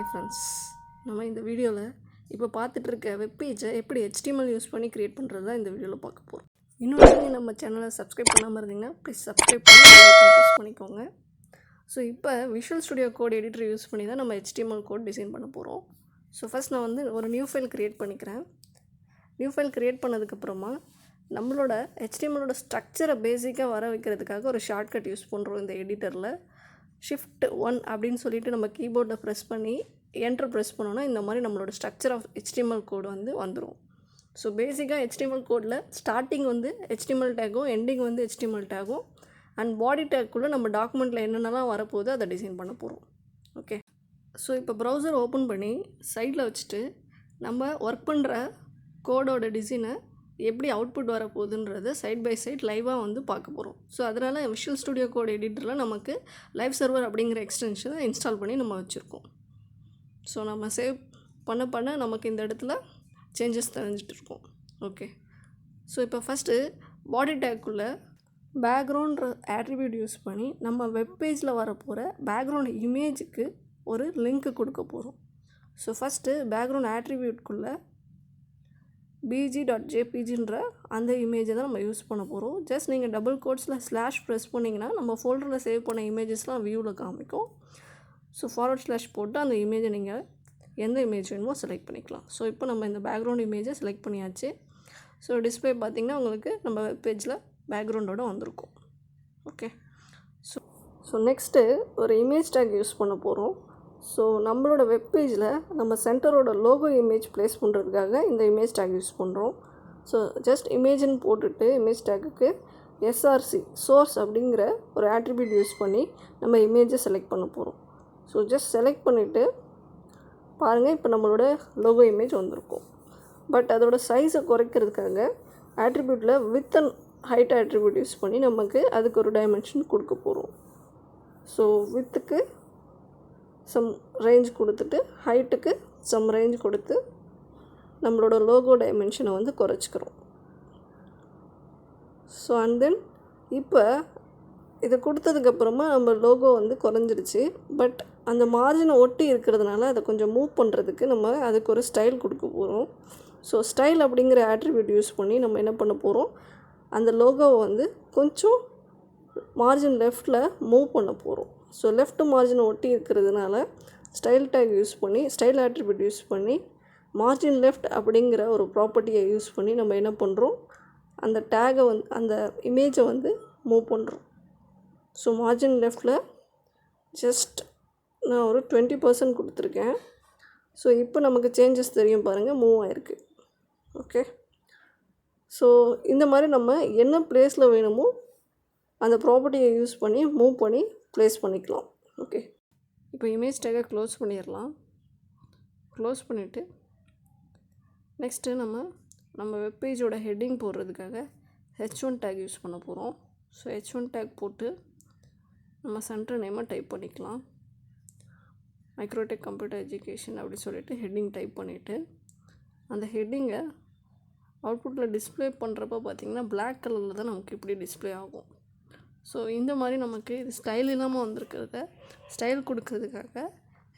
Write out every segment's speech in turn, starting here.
Hi friends, நம்ம இந்த வீடியோவில் இப்போ பார்த்துட்ருக்க வெப்பேஜை எப்படி HTML யூஸ் பண்ணி க்ரியேட் பண்ணுறது தான் இந்த வீடியோவில் பார்க்க போகிறோம். இன்னும் நீங்கள் நம்ம சேனலை சப்ஸ்கிரைப் பண்ணாமல் இருந்தீங்கன்னா ப்ளீஸ் சப்ஸ்கிரைப் பண்ணி ப்ரெஸ் பண்ணிக்கோங்க. ஸோ இப்போ visual studio code editor use பண்ணி தான் நம்ம HTML கோட் டிசைன் பண்ண போகிறோம். ஸோ ஃபஸ்ட் நான் வந்து ஒரு நியூ ஃபைல் க்ரியேட் பண்ணிக்கிறேன். நியூ ஃபைல் க்ரியேட் பண்ணதுக்கப்புறமா நம்மளோட HTMLோட ஸ்ட்ரக்சரை பேசிக்காக வர வைக்கிறதுக்காக ஒரு ஷார்ட்கட் யூஸ் பண்ணுறோம். இந்த எடிட்டரில் Shift 1 அப்படின்னு சொல்லிட்டு நம்ம கீபோர்டில் ப்ரெஸ் பண்ணி என்டர் ப்ரெஸ் பண்ணோன்னா இந்த மாதிரி நம்மளோட ஸ்ட்ரக்சர் ஆஃப் HTML கோடு வந்துடும். ஸோ பேசிக்காக HTML கோடில் ஸ்டார்டிங் வந்து HTML டேகும், எண்டிங் வந்து HTML டேகும், அண்ட் பாடி டேக்குள்ளே நம்ம டாக்குமெண்ட்டில் என்னென்னலாம் வரப்போகுது அதை டிசைன் பண்ண போகிறோம். ஓகே, ஸோ இப்போ ப்ரௌசர் ஓப்பன் பண்ணி சைடில் வச்சுட்டு நம்ம ஒர்க் பண்ணுற கோடோட டிசைனை எப்படி அவுட்புட் வரப்போகுதுன்றதை சைட் பை சைட் லைவாக வந்து பார்க்க போகிறோம். ஸோ அதனால் விஷுவல் ஸ்டுடியோ கோட் எடிட்டரில் நமக்கு லைவ் சர்வர் அப்படிங்கிற எக்ஸ்டென்ஷனை இன்ஸ்டால் பண்ணி நம்ம வச்சுருக்கோம். ஸோ நம்ம சேவ் பண்ண நமக்கு இந்த இடத்துல சேஞ்சஸ் தெரிஞ்சிட்டு இருக்கோம். ஓகே, ஸோ இப்போ ஃபஸ்ட்டு பாடி டேக்குள்ளே பேக்ரவுண்ட் ஆட்ரிபியூட் யூஸ் பண்ணி நம்ம வெப்பேஜில் வரப்போகிற பேக்ரவுண்ட் இமேஜுக்கு ஒரு லிங்க்கு கொடுக்க போகிறோம். ஸோ ஃபஸ்ட்டு பேக்ரவுண்ட் ஆட்ரிபியூட்குள்ளே bg.jpgன்ற அந்த இமேஜை தான் நம்ம யூஸ் பண்ண போகிறோம். ஜஸ்ட் நீங்கள் டபுள் கோட்ஸில் ஸ்லாஷ் ப்ரெஸ் பண்ணிங்கன்னா நம்ம ஃபோல்டரில் சேவ் பண்ண இமேஜஸ்லாம் வியூவில் காமிக்கும். ஸோ ஃபார்வர்ட் ஸ்லாஷ் போட்டு அந்த இமேஜை நீங்கள் எந்த இமேஜ் வேணுமோ செலக்ட் பண்ணிக்கலாம். ஸோ இப்போ நம்ம இந்த பேக்ரவுண்ட் இமேஜை செலக்ட் பண்ணியாச்சு. ஸோ டிஸ்பிளே பார்த்திங்கன்னா உங்களுக்கு நம்ம வெப்பேஜில் பேக்ரவுண்டோடு வந்திருக்கும். ஓகே, ஸோ நெக்ஸ்ட்டு ஒரு இமேஜ் டேக் யூஸ் பண்ண போகிறோம். ஸோ நம்மளோட வெப்பேஜில் நம்ம சென்டரோட லோகோ இமேஜ் ப்ளேஸ் பண்ணுறதுக்காக இந்த இமேஜ் டேக் யூஸ் பண்ணுறோம். ஸோ ஜஸ்ட் இமேஜ்னு போட்டுட்டு இமேஜ் டேக்குக்கு SRC சோர்ஸ் அப்படிங்கிற ஒரு ஆட்ரிபியூட் யூஸ் பண்ணி நம்ம இமேஜை செலக்ட் பண்ண போகிறோம். ஸோ ஜஸ்ட் செலக்ட் பண்ணிவிட்டு பாருங்கள், இப்போ நம்மளோட லோகோ இமேஜ் வந்திருக்கும். பட் அதோட சைஸை குறைக்கிறதுக்காக ஆட்ரிபியூட்டில் width and height attribute use பண்ணி நமக்கு அதுக்கு ஒரு டைமென்ஷன் கொடுக்க போகிறோம். ஸோ வித்துக்கு சம் ரேஞ்ச் கொடுத்துட்டு ஹைட்டுக்கு சம் ரேஞ்ச் கொடுத்து நம்மளோட லோகோ டைமென்ஷனை வந்து குறைச்சிக்கிறோம். ஸோ அண்ட் தென் இப்போ இதை கொடுத்ததுக்கப்புறமா நம்ம லோகோ வந்து குறைஞ்சிருச்சு. பட் அந்த மார்ஜினை ஒட்டி இருக்கிறதுனால அதை கொஞ்சம் மூவ் பண்ணுறதுக்கு நம்ம அதுக்கு ஒரு ஸ்டைல் கொடுக்க போகிறோம். ஸோ ஸ்டைல் அப்படிங்கிற ஆட்ரிபியூட் யூஸ் பண்ணி நம்ம என்ன பண்ண போகிறோம், அந்த லோகோவை வந்து கொஞ்சம் மார்ஜின் லெஃப்டில் மூவ் பண்ண போகிறோம். ஸோ லெஃப்ட் மார்ஜினை ஒட்டி இருக்கிறதுனால ஸ்டைல் டேக் யூஸ் பண்ணி ஸ்டைல் ஆட்ரிபியூட் யூஸ் பண்ணி மார்ஜின் லெஃப்ட் அப்படிங்கிற ஒரு ப்ராப்பர்ட்டியை யூஸ் பண்ணி நம்ம என்ன பண்ணுறோம், அந்த டேகை வந்து அந்த இமேஜை வந்து மூவ் பண்ணுறோம். ஸோ மார்ஜின் லெஃப்டில் ஜஸ்ட் நான் ஒரு 20% கொடுத்துருக்கேன். ஸோ இப்போ நமக்கு சேஞ்சஸ் தெரியும் பாருங்கள், மூவ் ஆகிருக்கு. ஓகே, ஸோ இந்த மாதிரி நம்ம என்ன ப்ளேஸில் வேணுமோ அந்த ப்ராப்பர்ட்டியை யூஸ் பண்ணி மூவ் பண்ணி ப்ளேஸ் பண்ணிக்கலாம். ஓகே, இப்போ இமேஜ் டேக்கை க்ளோஸ் பண்ணிடலாம். க்ளோஸ் பண்ணிவிட்டு நெக்ஸ்ட்டு நம்ம வெப்பேஜோட ஹெட்டிங் போடுறதுக்காக H1 டேக் யூஸ் பண்ண போகிறோம். ஸோ H1 டேக் போட்டு நம்ம சென்டர் நேமை டைப் பண்ணிக்கலாம். மைக்ரோடெக் கம்ப்யூட்டர் எஜுகேஷன் அப்படி சொல்லிட்டு ஹெட்டிங் டைப் பண்ணிவிட்டு அந்த ஹெட்டிங்கை அவுட்புட்டில் டிஸ்பிளே பண்ணுறப்ப பார்த்திங்கன்னா பிளாக் கலரில் தான் நமக்கு இப்படி டிஸ்பிளே ஆகும். ஸோ இந்த மாதிரி நமக்கு இது ஸ்டைல் இல்லாமல் வந்திருக்கிறத ஸ்டைல் கொடுக்கறதுக்காக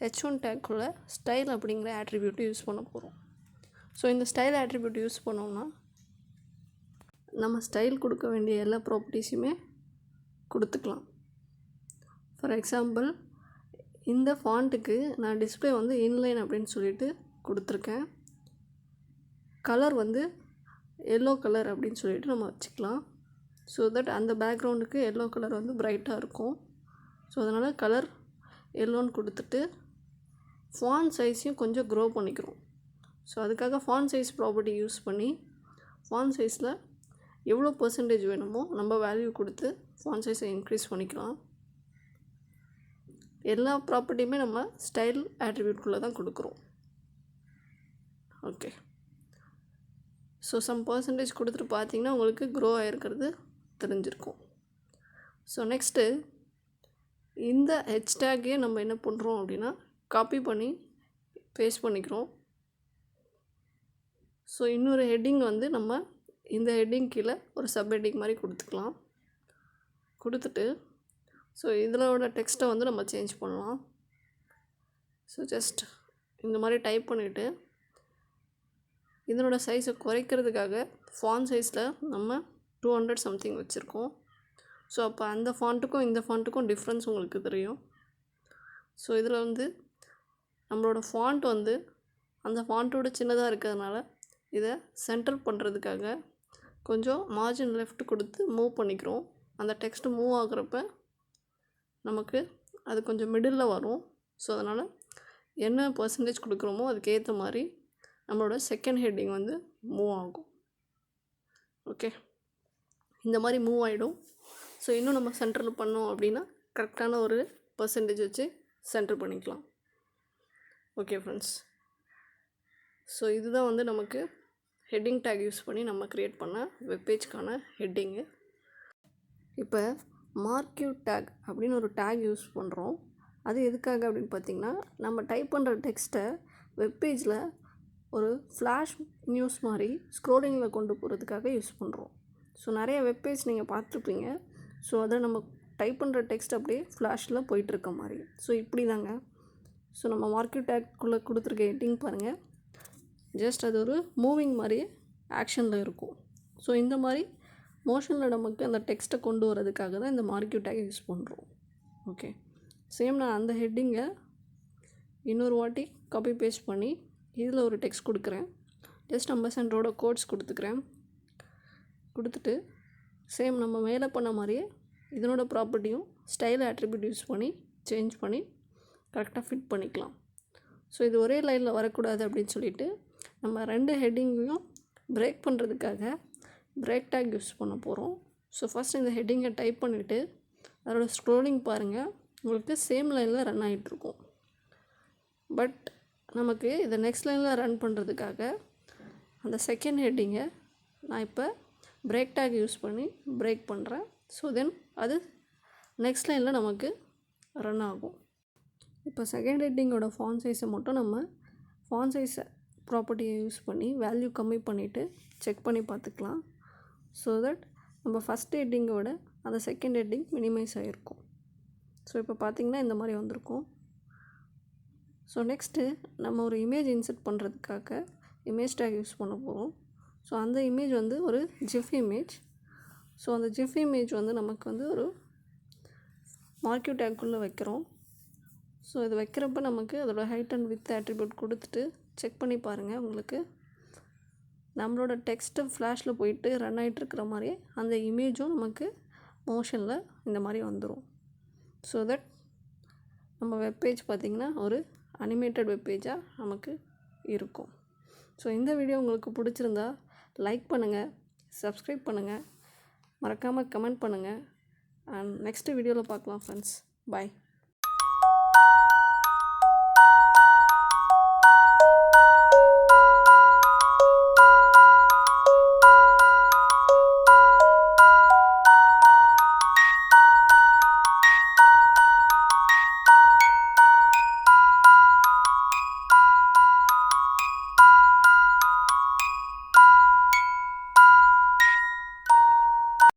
H1 டேக்குள்ளே ஸ்டைல் அப்படிங்கிற ஆட்ரிபியூட்டு யூஸ் பண்ண போகிறோம். ஸோ இந்த ஸ்டைல் ஆட்ரிபியூட் யூஸ் பண்ணோம்னா நம்ம ஸ்டைல் கொடுக்க வேண்டிய எல்லா ப்ராப்பர்ட்டிஸுமே கொடுத்துக்கலாம். ஃபார் எக்ஸாம்பிள், இந்த ஃபாண்ட்டுக்கு நான் டிஸ்பிளே வந்து இன்லைன் அப்படின்னு சொல்லிட்டு கொடுத்துருக்கேன். கலர் வந்து எல்லோ கலர் அப்படின்னு சொல்லிட்டு நம்ம வச்சுக்கலாம். ஸோ தட் அந்த பேக்ரவுண்டுக்கு எல்லோ கலர் வந்து பிரைட்டாக இருக்கும். ஸோ அதனால் கலர் எல்லோன்னு கொடுத்துட்டு ஃபாண்ட் சைஸையும் கொஞ்சம் க்ரோ பண்ணிக்கிறோம். ஸோ அதுக்காக ஃபாண்ட் சைஸ் ப்ராப்பர்ட்டி யூஸ் பண்ணி ஃபாண்ட் சைஸில் எவ்வளோ பர்சன்டேஜ் வேணுமோ நம்ம வேல்யூ கொடுத்து ஃபாண்ட் சைஸை இன்க்ரீஸ் பண்ணிக்கலாம். எல்லா ப்ராப்பர்ட்டியுமே நம்ம ஸ்டைல் ஆட்ரிபியூட்குள்ளே தான் கொடுக்குறோம். ஓகே, ஸோ சம் பர்சன்டேஜ் கொடுத்துட்டு பார்த்தீங்கன்னா உங்களுக்கு க்ரோ ஆகிருக்கிறது தெரிஞ்சிருக்கும். ஸோ நெக்ஸ்ட்டு இந்த ஹேஷ்டேக்கையே நம்ம என்ன பண்ணுறோம் அப்படின்னா காப்பி பண்ணி பேஸ்ட் பண்ணிக்கிறோம். ஸோ இன்னொரு ஹெட்டிங் வந்து நம்ம இந்த ஹெட்டிங் கீழே ஒரு சப் ஹெட்டிங் மாதிரி கொடுத்துக்கலாம். கொடுத்துட்டு ஸோ இதோட டெக்ஸ்ட்டை வந்து நம்ம சேஞ்ச் பண்ணலாம். ஸோ ஜஸ்ட் இந்த மாதிரி டைப் பண்ணிவிட்டு இதனோட சைஸை குறைக்கிறதுக்காக ஃபாண்ட் சைஸில் நம்ம 200 சம்திங் வச்சுருக்கோம். ஸோ அப்போ அந்த ஃபாண்ட்டுக்கும் இந்த ஃபாண்ட்டுக்கும் டிஃப்ரென்ஸ் உங்களுக்கு தெரியும். ஸோ இதில் வந்து நம்மளோட ஃபாண்ட் வந்து அந்த ஃபாண்ட்டோட சின்னதாக இருக்கிறதுனால இதை சென்டர் பண்ணுறதுக்காக கொஞ்சம் மார்ஜின் லெஃப்ட் கொடுத்து மூவ் பண்ணிக்கிறோம். அந்த டெக்ஸ்ட் மூவ் ஆகுறப்ப நமக்கு அது கொஞ்சம் மிடில் வரும். ஸோ அதனால் என்ன பர்சன்டேஜ் கொடுக்குறோமோ அதுக்கேற்ற மாதிரி நம்மளோட செகண்ட் ஹெட்டிங் வந்து மூவ் ஆகும். ஓகே, இந்த மாதிரி மூவ் ஆகிடும். ஸோ இன்னும் நம்ம சென்டரில் பண்ணோம் அப்படின்னா கரெக்டான ஒரு பர்சன்டேஜ் வச்சு சென்டர் பண்ணிக்கலாம். ஓகே ஃப்ரெண்ட்ஸ், ஸோ இதுதான் வந்து நமக்கு ஹெட்டிங் டேக் யூஸ் பண்ணி நம்ம க்ரியேட் பண்ண வெப்பேஜ்க்கான ஹெட்டிங்கு. இப்போ மார்க்யூ டேக் அப்படின்னு ஒரு டேக் யூஸ் பண்ணுறோம். அது எதுக்காக அப்படின்னு பார்த்திங்கன்னா, நம்ம டைப் பண்ணுற டெக்ஸ்ட்டை வெப்பேஜில் ஒரு ஃப்ளாஷ் நியூஸ் மாதிரி ஸ்க்ரோலிங்கில் கொண்டு போகிறதுக்காக யூஸ் பண்ணுறோம். ஸோ நிறைய வெப்பேஜ் நீங்கள் பார்த்துருப்பீங்க. ஸோ அதை நம்ம டைப் பண்ணுற டெக்ஸ்ட் அப்படியே ஃப்ளாஷில் போயிட்டுருக்க மாதிரி. ஸோ இப்படி தாங்க. ஸோ நம்ம மார்க்யூ டேக்குள்ளே கொடுத்துருக்க ஹெட்டிங் பாருங்கள், ஜஸ்ட் அது ஒரு மூவிங் மாதிரி ஆக்ஷனில் இருக்கும். ஸோ இந்த மாதிரி மோஷனில் நமக்கு அந்த டெக்ஸ்ட்டை கொண்டு வரதுக்காக தான் இந்த மார்க்யூ டேக் யூஸ் பண்ணுறோம். ஓகே, சேம் நான் அந்த ஹெட்டிங்கை இன்னொரு வாட்டி காப்பி பேஸ்ட் பண்ணி இதில் ஒரு டெக்ஸ்ட் கொடுக்குறேன். ஜஸ்ட் அம்பசன்டரோட கோட்ஸ் கொடுத்துக்கிறேன். கொடுத்துட்டு சேம் நம்ம மேலே பண்ண மாதிரியே இதனோட ப்ராப்பர்ட்டியும் ஸ்டைல் ஆட்ரிபியூட் யூஸ் பண்ணி சேஞ்ச் பண்ணி கரெக்டாக ஃபிட் பண்ணிக்கலாம். ஸோ இது ஒரே லைனில் வரக்கூடாது அப்படின்னு சொல்லிட்டு நம்ம 2 ஹெட்டிங்கையும் பிரேக் பண்ணுறதுக்காக பிரேக் டேக் யூஸ் பண்ண போகிறோம். ஸோ ஃபஸ்ட் இந்த ஹெட்டிங்கை டைப் பண்ணிவிட்டு அதோட ஸ்க்ரோலிங் பாருங்கள், உங்களுக்கு சேம் லைனில் ரன் ஆகிட்டுருக்கும். பட் நமக்கு இதை நெக்ஸ்ட் லைனில் ரன் பண்ணுறதுக்காக அந்த செகண்ட் ஹெட்டிங்கை நான் இப்போ பிரேக் டேக் யூஸ் பண்ணி பிரேக் பண்ணுறேன். ஸோ தென் அது நெக்ஸ்ட் லைனில் நமக்கு ரன் ஆகும். இப்போ செகண்ட் ஹெட்டிங்கோட ஃபாண்ட் சைஸை மட்டும் நம்ம ஃபாண்ட் சைஸை ப்ராப்பர்ட்டியை யூஸ் பண்ணி வேல்யூ கம்மி பண்ணிவிட்டு செக் பண்ணி பார்த்துக்கலாம். ஸோ தட் நம்ம ஃபஸ்ட் ஹெட்டிங்கை விட அந்த செகண்ட் ஹெட்டிங் மினிமைஸ் ஆகிருக்கும். ஸோ இப்போ பார்த்திங்கன்னா இந்த மாதிரி வந்திருக்கும். ஸோ நெக்ஸ்ட்டு நம்ம ஒரு இமேஜ் இன்சர்ட் பண்ணுறதுக்காக இமேஜ் டேக் யூஸ் பண்ண போகிறோம். ஸோ அந்த இமேஜ் வந்து ஒரு ஜிஃப் இமேஜ். ஸோ அந்த ஜிஃப் இமேஜ் வந்து நமக்கு வந்து ஒரு மார்க்யூ டேக்குள்ளே வைக்கிறோம். ஸோ இது வைக்கிறப்ப நமக்கு அதோட ஹைட் அண்ட் வித் ஆட்ரிபியூட் கொடுத்துட்டு செக் பண்ணி பாருங்கள். உங்களுக்கு நம்மளோட டெக்ஸ்ட்டு ஃப்ளாஷில் போயிட்டு ரன் ஆகிட்டுருக்கிற மாதிரியே அந்த இமேஜும் நமக்கு மோஷனில் இந்த மாதிரி வந்துடும். ஸோ தட் நம்ம வெப்பேஜ் பார்த்திங்கன்னா ஒரு அனிமேட்டட் வெப்பேஜாக நமக்கு இருக்கும். ஸோ இந்த வீடியோ உங்களுக்கு பிடிச்சிருந்தா லைக் பண்ணுங்கள், சப்ஸ்கிரைப் பண்ணுங்கள், மறக்காமல் கமெண்ட் பண்ணுங்கள். அண்ட் நெக்ஸ்ட் வீடியோவில் பார்க்கலாம் ஃப்ரெண்ட்ஸ். பாய்.